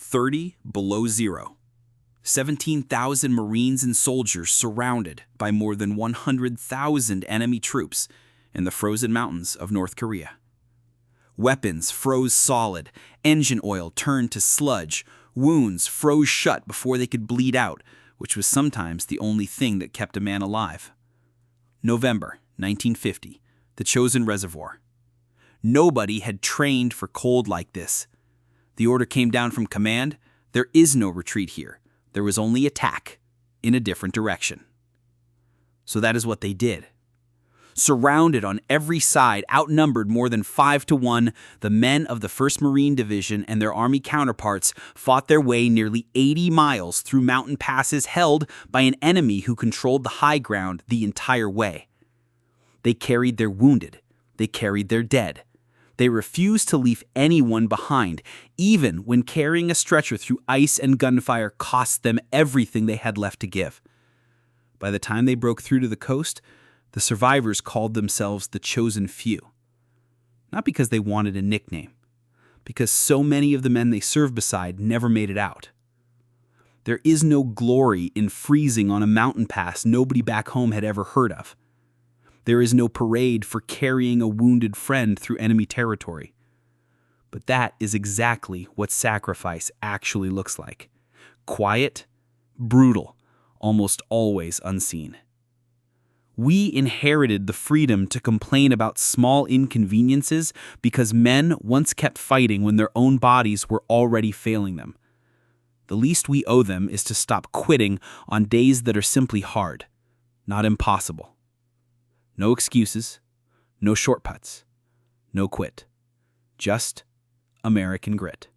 30 below zero. 17,000 Marines and soldiers surrounded by more than 100,000 enemy troops in the frozen mountains of North Korea. Weapons froze solid, engine oil turned to sludge, wounds froze shut before they could bleed out, which was sometimes the only thing that kept a man alive. November 1950, the Chosin Reservoir. Nobody had trained for cold like this. The order came down from command, there is no retreat here. There was only attack, in a different direction. So that is what they did. Surrounded on every side, outnumbered more than 5-1, the men of the 1st Marine Division and their Army counterparts fought their way nearly 80 miles through mountain passes held by an enemy who controlled the high ground the entire way. They carried their wounded. They carried their dead. They refused to leave anyone behind, even when carrying a stretcher through ice and gunfire cost them everything they had left to give. By the time they broke through to the coast, the survivors called themselves the Chosin Few. Not because they wanted a nickname, because so many of the men they served beside never made it out. There is no glory in freezing on a mountain pass nobody back home had ever heard of. There is no parade for carrying a wounded friend through enemy territory. But that is exactly what sacrifice actually looks like. Quiet, brutal, almost always unseen. We inherited the freedom to complain about small inconveniences because men once kept fighting when their own bodies were already failing them. The least we owe them is to stop quitting on days that are simply hard, not impossible. No excuses, no shortcuts, no quit. Just American grit.